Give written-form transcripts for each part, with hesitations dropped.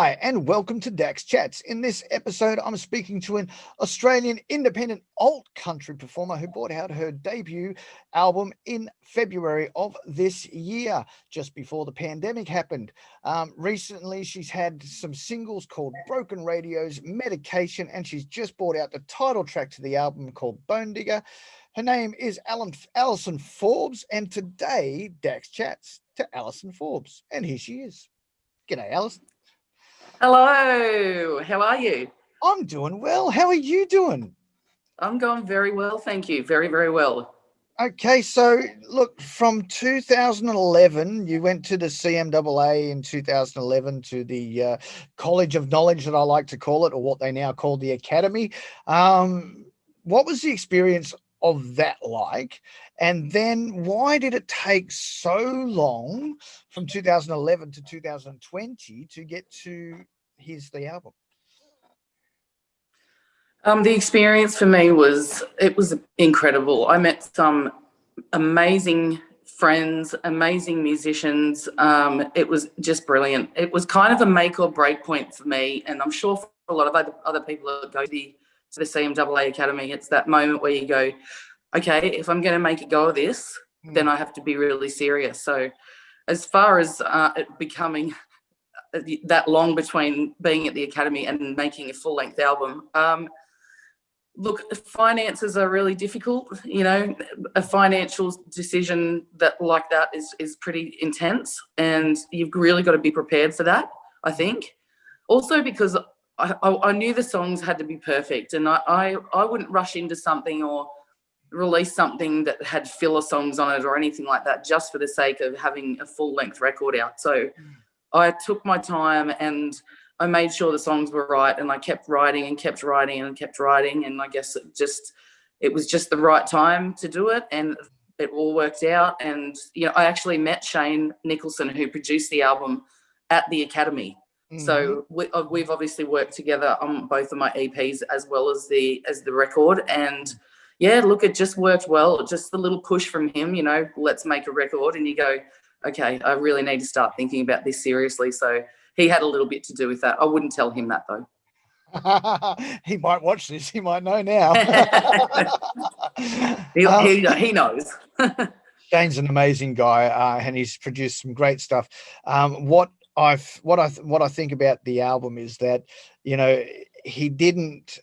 Hi, and welcome to Dax Chats. In this episode, I'm speaking to an Australian independent alt country performer who brought out her debut album in February of this year, just before the pandemic happened. Recently, she's had some singles called Broken Radios, Medication, and she's just brought out the title track to the album called Bone Digger. Her name is Allison Forbes, and today, Dax Chats to Allison Forbes. And here she is. G'day, Allison. Hello, how are you? I'm doing well. How are you doing? I'm going very well, thank you. Very, very well. Okay, so look, from 2011, you went to the CMAA in 2011 to the College of Knowledge that I like to call it, or what they now call the Academy. What was the experience of that like? And then why did it take so long from 2011 to 2020 to get to Here's the Album? The experience for me was incredible. I met some amazing friends, amazing musicians. It was just brilliant. It was kind of a make or break point for me, and I'm sure for a lot of other people that go to the CMAA Academy, it's that moment where you go, okay, if I'm going to make a go of this, then I have to be really serious. So as far as it becoming that long between being at the Academy and making a full-length album, look, finances are really difficult. You know, a financial decision like that is pretty intense, and you've really got to be prepared for that, I think. Also because I knew the songs had to be perfect, and I wouldn't rush into something or release something that had filler songs on it or anything like that just for the sake of having a full-length record out. So I took my time and I made sure the songs were right, and I kept writing and kept writing and kept writing, and I guess it was just the right time to do it, and it all worked out. And you know, I actually met Shane Nicholson, who produced the album, at the Academy. So we've obviously worked together on both of my EPs as well as the record, and yeah, look, it just worked well. Just a little push from him, you know, let's make a record, and you go, okay, I really need to start thinking about this seriously. So he had a little bit to do with that. I wouldn't tell him that though. He might watch this. He might know now. He knows. Shane's an amazing guy, and he's produced some great stuff. What I think about the album is that, you know, he didn't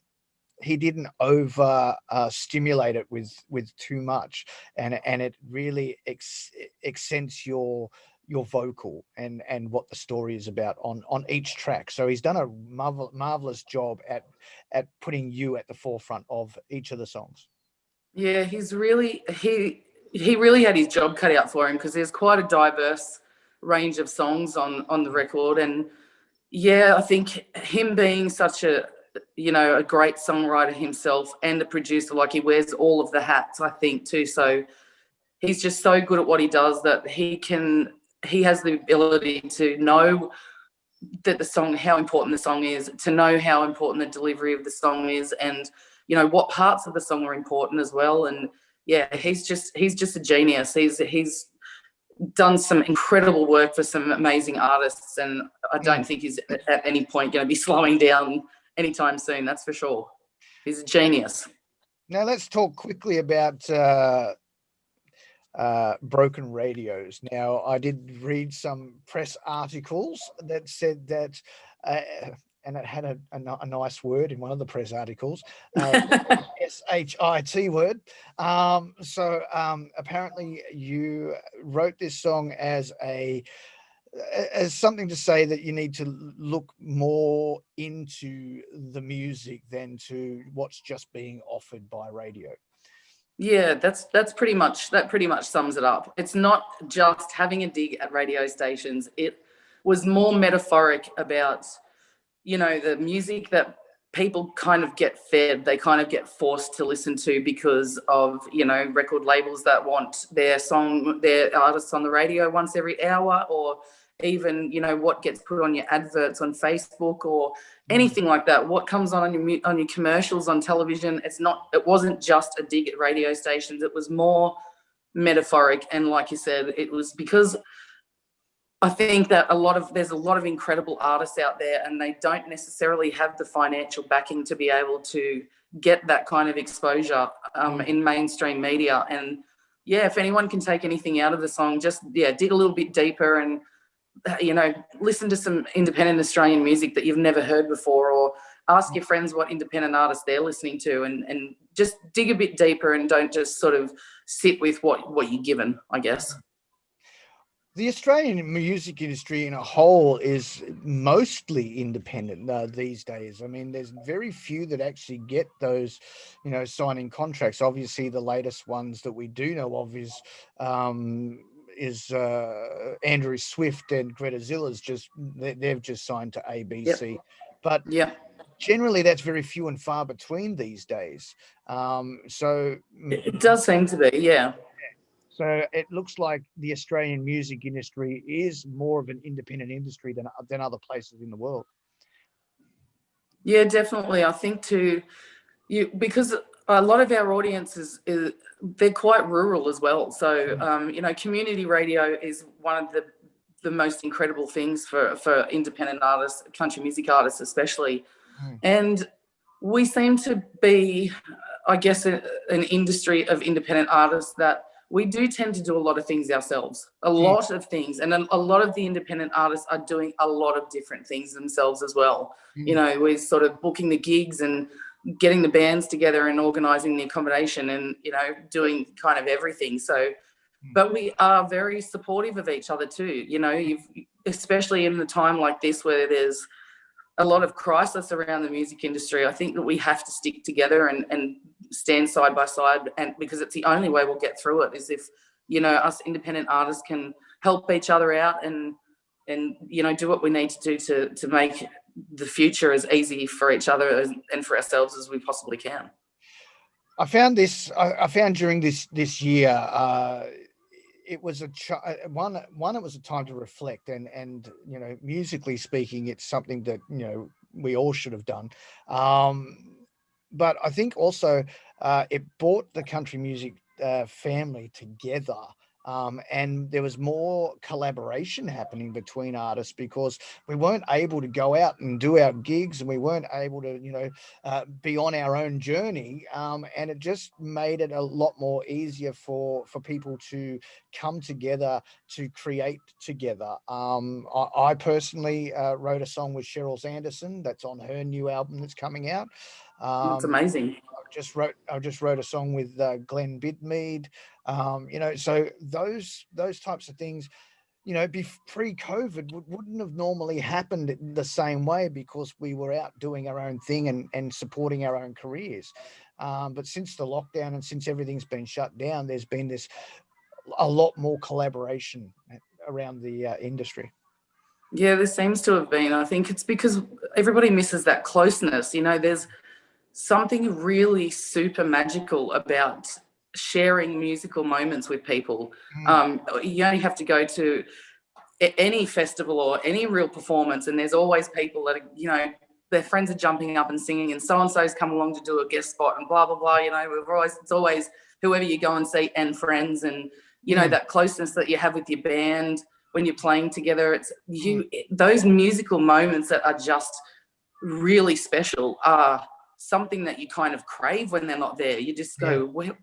over stimulate it with too much, and it really accents your vocal and what the story is about on each track. So he's done a marvelous job at putting you at the forefront of each of the songs. Yeah, he really had his job cut out for him, because there's quite a diverse range of songs on the record. And yeah, I think him being such a great songwriter himself and a producer, like, he wears all of the hats, I think, too. So he's just so good at what he does that he has the ability to know that how important the song is, to know how important the delivery of the song is, and you know what parts of the song are important as well. And yeah, he's just a genius. He's done some incredible work for some amazing artists, and I don't think he's at any point going to be slowing down anytime soon, that's for sure. He's a genius. Now let's talk quickly about Broken Radios. Now, I did read some press articles that said that, and it had a nice word in one of the press articles, SHIT word. So apparently you wrote this song as something to say that you need to look more into the music than to what's just being offered by radio. Yeah, that pretty much sums it up. It's not just having a dig at radio stations. It was more metaphoric about, you know, the music that people kind of get fed, they kind of get forced to listen to because of, you know, record labels that want their artists on the radio once every hour, or even, you know, what gets put on your adverts on Facebook or anything like that, what comes on your commercials on television. It wasn't just a dig at radio stations. It was more metaphoric. And like you said, it was because I think that there's a lot of incredible artists out there, and they don't necessarily have the financial backing to be able to get that kind of exposure in mainstream media. And yeah, if anyone can take anything out of the song, just dig a little bit deeper and listen to some independent Australian music that you've never heard before, or ask your friends what independent artists they're listening to, and just dig a bit deeper and don't just sort of sit with what you're given, I guess. The Australian music industry in a whole is mostly independent these days. I mean, there's very few that actually get those, signing contracts. Obviously, the latest ones that we do know of is Andrew Swift and Greta Zilla's they've just signed to ABC. Yep. But generally, that's very few and far between these days. So it does seem to be, yeah. So it looks like the Australian music industry is more of an independent industry than other places in the world. Yeah, definitely. I think because a lot of our audiences they're quite rural as well. So community radio is one of the most incredible things for independent artists, country music artists especially. And we seem to be, I guess, an industry of independent artists that we do tend to do a lot of things ourselves, a lot of things. And a lot of the independent artists are doing a lot of different things themselves as well. We're sort of booking the gigs and getting the bands together and organising the accommodation and, doing kind of everything. So, but we are very supportive of each other too. Especially in a time like this where there's a lot of crisis around the music industry, I think that we have to stick together and stand side by side, and because it's the only way we'll get through it is if us independent artists can help each other out and do what we need to do to make the future as easy for each other and for ourselves as we possibly can. I found during this year it was it was a time to reflect, and musically speaking, it's something that we all should have done, but I think also it brought the country music family together, and there was more collaboration happening between artists because we weren't able to go out and do our gigs, and we weren't able to be on our own journey, and it just made it a lot more easier for people to come together to create together. I personally wrote a song with Cheryl Sanderson that's on her new album that's coming out. It's amazing. I just wrote a song with Glenn Bidmead. So those types of things, pre-COVID wouldn't have normally happened the same way because we were out doing our own thing and supporting our own careers. But since the lockdown and since everything's been shut down, there's been a lot more collaboration around the industry. Yeah, there seems to have been. I think it's because everybody misses that closeness. There's something really super magical about sharing musical moments with people. You only have to go to any festival or any real performance, and there's always people that their friends are jumping up and singing, and so and so's come along to do a guest spot, and blah blah blah. It's always whoever you go and see and friends, and that closeness that you have with your band when you're playing together. It's those musical moments that are just really special are something that you kind of crave when they're not there. You just go, where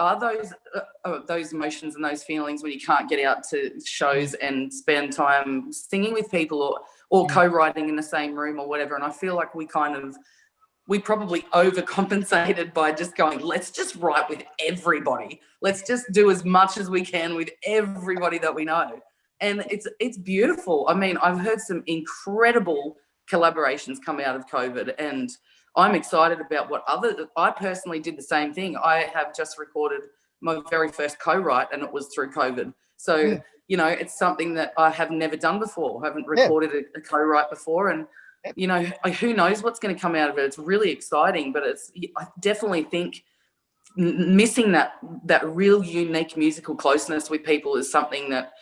are those emotions and those feelings when you can't get out to shows and spend time singing with people or co-writing in the same room or whatever. And I feel like we probably overcompensated by just going, let's just write with everybody. Let's just do as much as we can with everybody that we know. And it's beautiful. I mean, I've heard some incredible collaborations come out of COVID, and I'm excited about I personally did the same thing. I have just recorded my very first co-write, and it was through COVID. So, it's something that I have never done before. I haven't recorded a co-write before, and who knows what's going to come out of it. It's really exciting, but I definitely think missing that real unique musical closeness with people is something that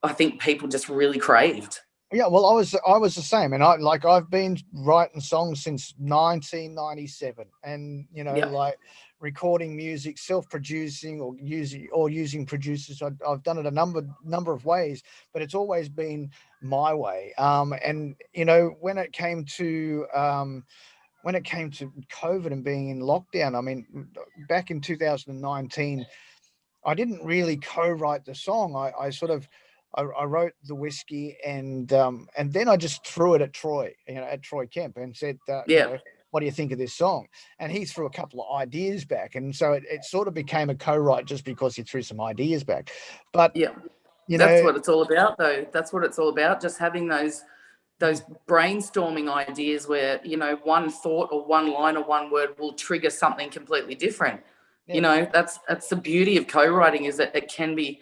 I think people just really craved. Yeah, well, I was the same, and I've been writing songs since 1997, and Yeah, like recording music, self-producing, or using producers. I've done it a number of ways, but it's always been my way. And when it came to COVID and being in lockdown, I mean, back in 2019, I didn't really co-write the song. I sort of I wrote the whiskey, and then I just threw it at Troy, at Troy Kemp, and said, yeah, what do you think of this song? And he threw a couple of ideas back, and so it sort of became a co-write just because he threw some ideas back. But yeah. you That's know, what it's all about, though. That's what it's all about. Just having those mm, brainstorming ideas where one thought or one line or one word will trigger something completely different. yeah, That's the beauty of co-writing, is that it can be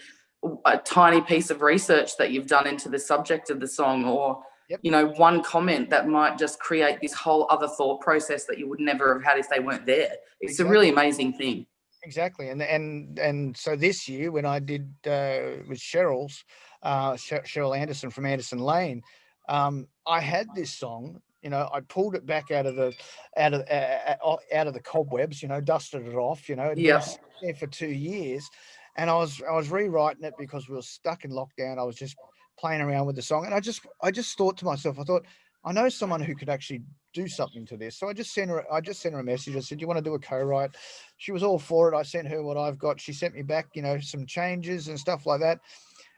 a tiny piece of research that you've done into the subject of the song, or yep, one comment that might just create this whole other thought process that you would never have had if they weren't there. It's a really exactly. amazing thing. Exactly, and so this year when I did with Cheryl Anderson from Anderson Lane, I had this song. I pulled it back out of the cobwebs. Dusted it off. It'd been Yeah, sitting there for 2 years, and I was rewriting it because we were stuck in lockdown. I was just playing around with the song, and I just thought to myself, I thought, I know someone who could actually do something to this. So I just sent her a message. I said, "You want to do a co-write?" She was all for it. I sent her what I've got. She sent me back, some changes and stuff like that.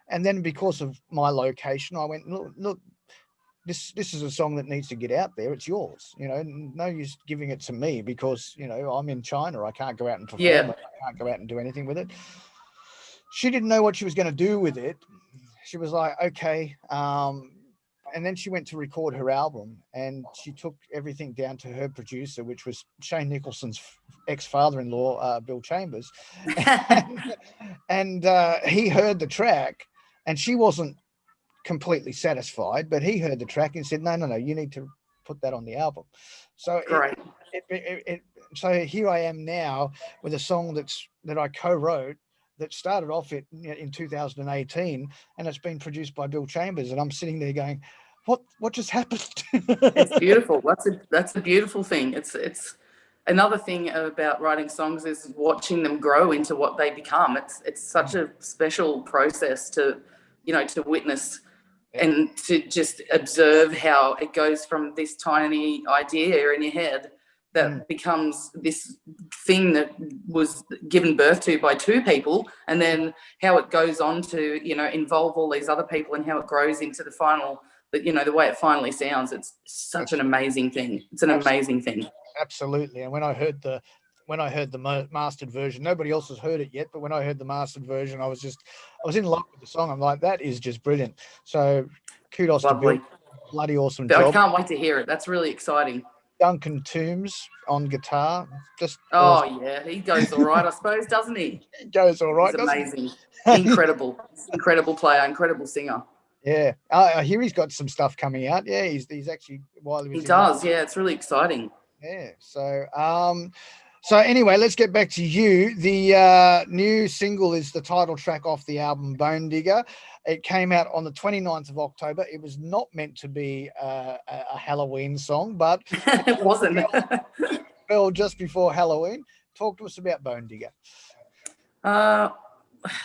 And then because of my location, I went, look, this is a song that needs to get out there. It's yours. No use giving it to me because I'm in China. I can't go out and perform yeah. it. I can't go out and do anything with it. She didn't know what she was going to do with it. She was like, okay. And then she went to record her album, and she took everything down to her producer, which was Shane Nicholson's ex-father-in-law, Bill Chambers. And he heard the track, and she wasn't completely satisfied, but he heard the track and said, no, you need to put that on the album. So Great. so here I am now with a song that I co-wrote, that started off in 2018, and it's been produced by Bill Chambers, and I'm sitting there going, what just happened? It's beautiful. That's a beautiful thing. It's another thing about writing songs is watching them grow into what they become. It's such a special process to witness Yep. and to just observe how it goes from this tiny idea in your head Mm, that becomes this thing that was given birth to by two people, and then how it goes on to involve all these other people, and how it grows into the final, the way it finally sounds. It's such an that's amazing thing. It's an absolutely. amazing thing. Absolutely. And when I heard the mastered version, nobody else has heard it yet, but when I heard the mastered version, I was in love with the song. I'm like, that is just brilliant. So kudos to Bill. Lovely. Bloody awesome I job. can't wait to hear it. That's really exciting. Duncan Toombs on guitar. Just awesome. Oh yeah, he goes all right, I suppose, doesn't he? He goes all He's right, doesn't amazing. he? Incredible player, incredible singer. Yeah. I hear he's got some stuff coming out. Yeah, he's actually, while he He was in does, yeah, it's really exciting. Yeah. So anyway, let's get back to you. The new single is the title track off the album Bone Digger. It came out on the 29th of October. It was not meant to be a Halloween song, but It wasn't. it fell just before Halloween. Talk to us about Bone Digger. uh,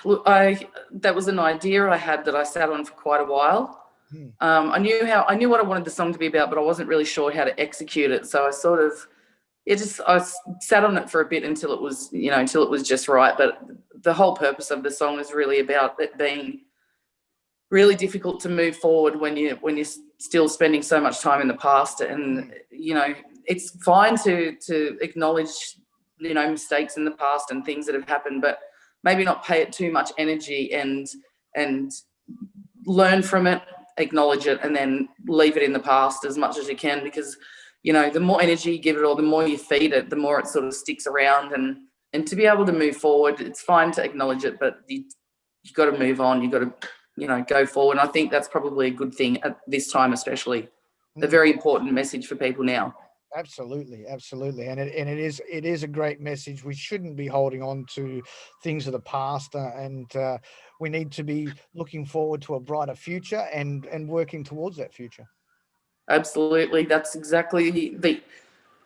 Look, that was an idea I had that I sat on for quite a while. Hmm. I knew what I wanted the song to be about, but I wasn't really sure how to execute it. So I sat on it for a bit until it was just right. But the whole purpose of the song is really about it being really difficult to move forward when you're still spending so much time in the past. And it's fine to acknowledge mistakes in the past and things that have happened, but maybe not pay it too much energy, and learn from it, acknowledge it, and then leave it in the past as much as you can, because the more energy you give it, or the more you feed it, the more it sort of sticks around. And to be able to move forward, it's fine to acknowledge it, but you've got to move on. You've got to go forward. And I think that's probably a good thing at this time, especially a Hmm. very important message for people now. Absolutely, absolutely, and it is a great message. We shouldn't be holding on to things of the past, and we need to be looking forward to a brighter future and working towards that future. Absolutely. That's exactly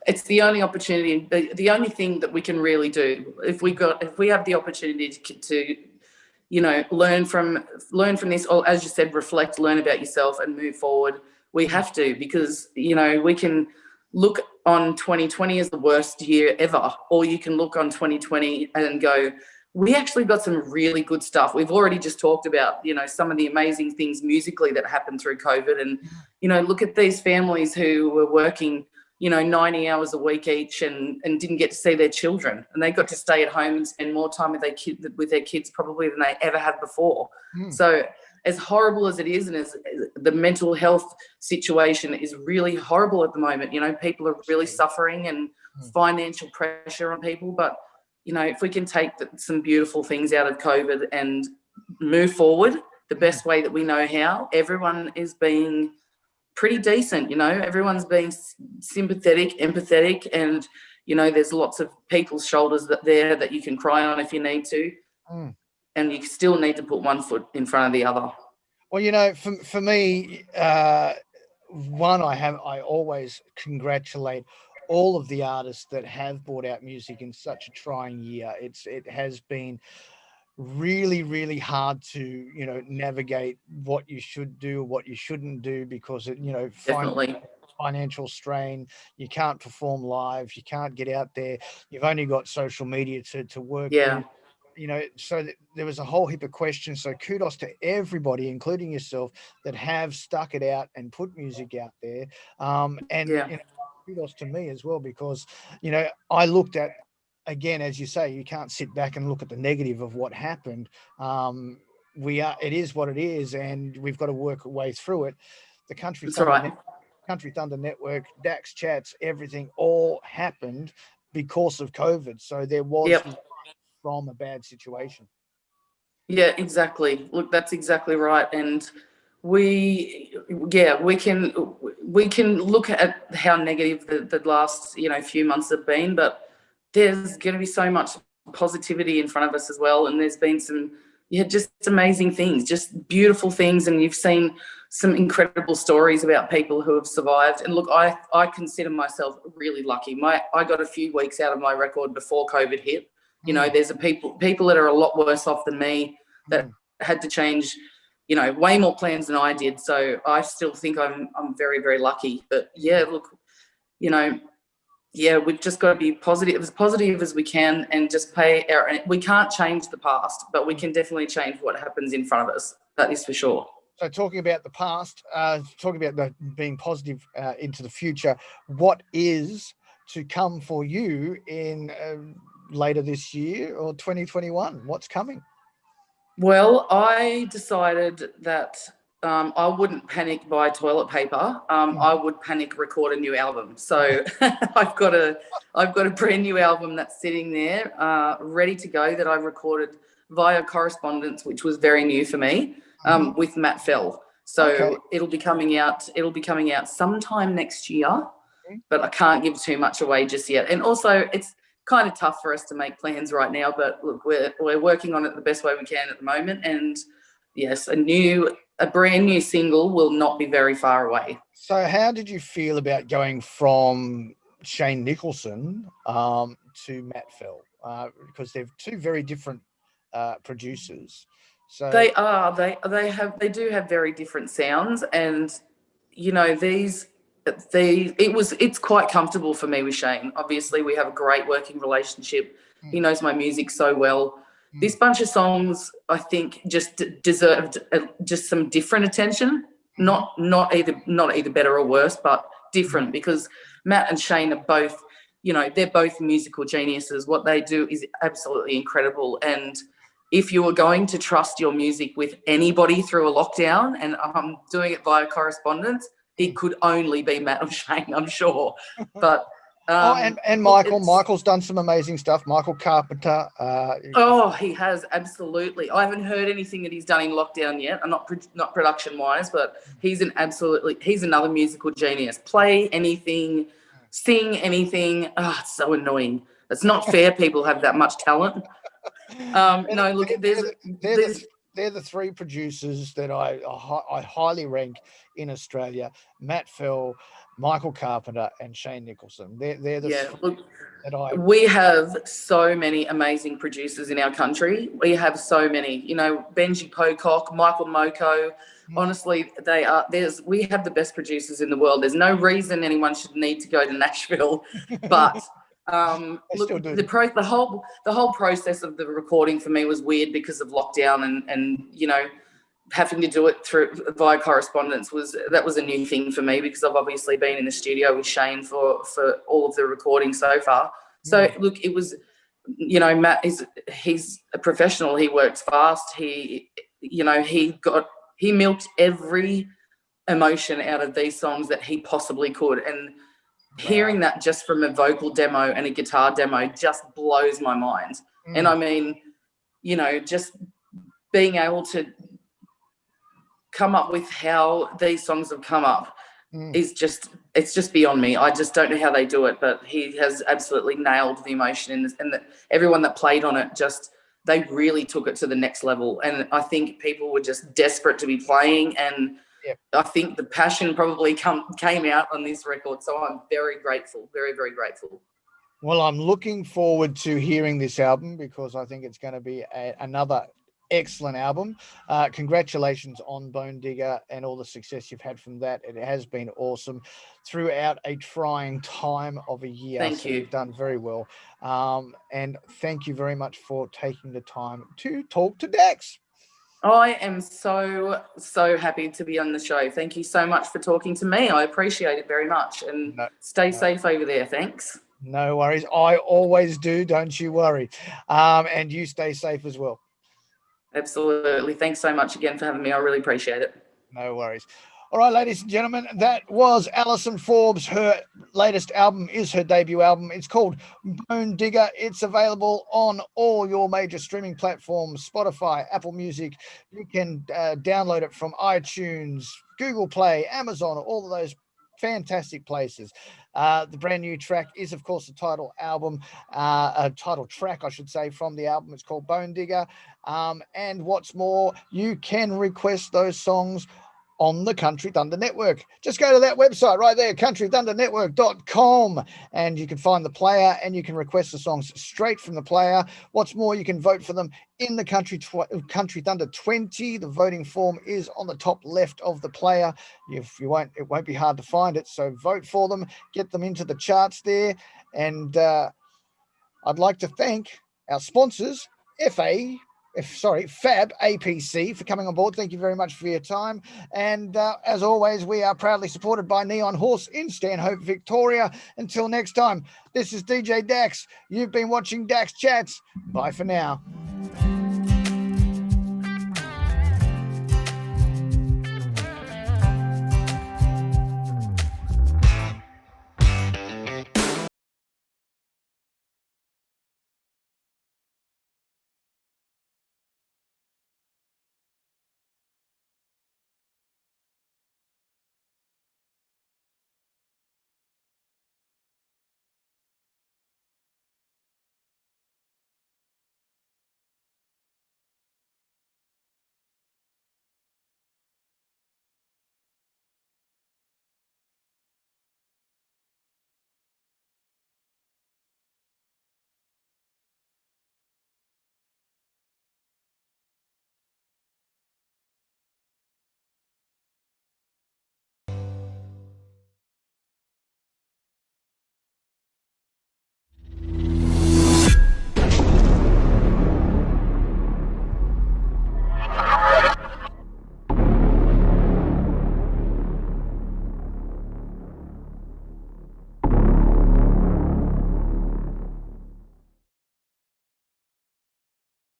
it's the only opportunity, the only thing that we can really do. If we have the opportunity to learn from this, or as you said, reflect, learn about yourself and move forward, we have to, because we can look on 2020 as the worst year ever, or you can look on 2020 and go, we actually got some really good stuff. We've already just talked about some of the amazing things musically that happened through COVID, and look at these families who were working 90 hours a week each, and didn't get to see their children, and they got to stay at home and spend more time with their kids probably than they ever have before. So as horrible as it is, and as the mental health situation is really horrible at the moment, people are really suffering, and financial pressure on people, but if we can take some beautiful things out of COVID and move forward the best way that we know how, everyone is being pretty decent, everyone's being sympathetic, empathetic, and there's lots of people's shoulders there that you can cry on if you need to, and you still need to put one foot in front of the other. Well, for me, I always congratulate all of the artists that have brought out music in such a trying year. It has been really, really hard to navigate what you should do, what you shouldn't do, because Definitely. financial strain. You can't perform live, you can't get out there, you've only got social media to work with. So there was a whole heap of questions. So kudos to everybody, including yourself, that have stuck it out and put music out there. And kudos to me as well, because I looked at, again, as you say, you can't sit back and look at the negative of what happened. It is what it is, and we've got to work our way through it. The That's right. Country Thunder Network, Dax Chats, everything all happened because of COVID. So there was from a bad situation. Yeah, exactly. Look, that's exactly right. And we can look at how negative the last few months have been, but there's going to be so much positivity in front of us as well. And there's been some just amazing things, just beautiful things, and you've seen some incredible stories about people who have survived. And look, I consider myself really lucky. I got a few weeks out of my record before COVID hit. There's people that are a lot worse off than me that had to change, way more plans than I did. So I still think I'm very, very lucky. But look, we've just got to be as positive as we can, and just we can't change the past, but we can definitely change what happens in front of us. That is for sure. So talking about the past, talking about being positive into the future, what is to come for you in later this year or 2021? What's coming? Well, I decided that I wouldn't panic buy toilet paper. I would panic record a new album. So I've got a brand new album that's sitting there, ready to go, that I recorded via correspondence, which was very new for me, with Matt Fell. So it'll be coming out sometime next year, but I can't give too much away just yet. And also, it's kind of tough for us to make plans right now, but look, we're working on it the best way we can at the moment. And yes, a brand new single will not be very far away. So how did you feel about going from Shane Nicholson to Matt Fell? Because they're two very different producers. So they do have very different sounds, and it's quite comfortable for me with Shane. Obviously, we have a great working relationship. He knows my music so well. This bunch of songs, I think, just deserved just some different attention. Not either better or worse, but different, because Matt and Shane are both, they're both musical geniuses. What they do is absolutely incredible. And if you were going to trust your music with anybody through a lockdown, and I'm doing it via correspondence, it could only be Matt or Shane, I'm sure. But and Michael's done some amazing stuff. Michael Carpenter. He has, absolutely. I haven't heard anything that he's done in lockdown yet. I'm not production wise, but he's another musical genius. Play anything, sing anything. Oh, it's so annoying. It's not fair. People have that much talent. No, look, they're the three producers that I highly rank in Australia: Matt Fell, Michael Carpenter, and Shane Nicholson. They're the three look, that we have so many amazing producers in our country. We have so many. You know, Benji Pocock, Michael Moko. Honestly, we have the best producers in the world. There's no reason anyone should need to go to Nashville, but. Look, the whole process of the recording for me was weird because of lockdown and you know, having to do it via correspondence was a new thing for me, because I've obviously been in the studio with Shane for all of the recording so far. So look, it was, you know, Matt he's a professional. He works fast. He milked every emotion out of these songs that he possibly could, and hearing that just from a vocal demo and a guitar demo just blows my mind. And I mean, you know, just being able to come up with how these songs have come up is it's just beyond me. I just don't know how they do it, but he has absolutely nailed the emotion in this, and everyone that played on it, they really took it to the next level. And I think people were just desperate to be playing, and I think the passion probably came out on this record. So I'm very grateful, very, very grateful. Well, I'm looking forward to hearing this album, because I think it's going to be another excellent album. Congratulations on Bone Digger and all the success you've had from that. It has been awesome throughout a trying time of a year. Thank you. You've done very well. And thank you very much for taking the time to talk to Dax. I am so, so happy to be on the show. Thank you so much for talking to me. I appreciate it very much. And stay safe over there. Thanks. No worries. I always do. Don't you worry. And you stay safe as well. Absolutely. Thanks so much again for having me. I really appreciate it. No worries. All right, ladies and gentlemen, that was Allison Forbes. Her latest album is her debut album. It's called Bone Digger. It's available on all your major streaming platforms: Spotify, Apple Music. You can download it from iTunes, Google Play, Amazon, all of those fantastic places. The brand new track is, of course, the title track, I should say, from the album. It's called Bone Digger. And what's more, you can request those songs on the Country Thunder Network. Just go to that website right there, countrythundernetwork.com, and you can find the player and you can request the songs straight from the player. What's more, you can vote for them in the Country Thunder 20. The voting form is on the top left of the player. It won't be hard to find it, so vote for them, get them into the charts there. And I'd like to thank our sponsors, Fab APC, for coming on board. Thank you very much for your time. And as always, we are proudly supported by Neon Horse in Stanhope, Victoria. Until next time, this is DJ Dax. You've been watching Dax Chats. Bye for now.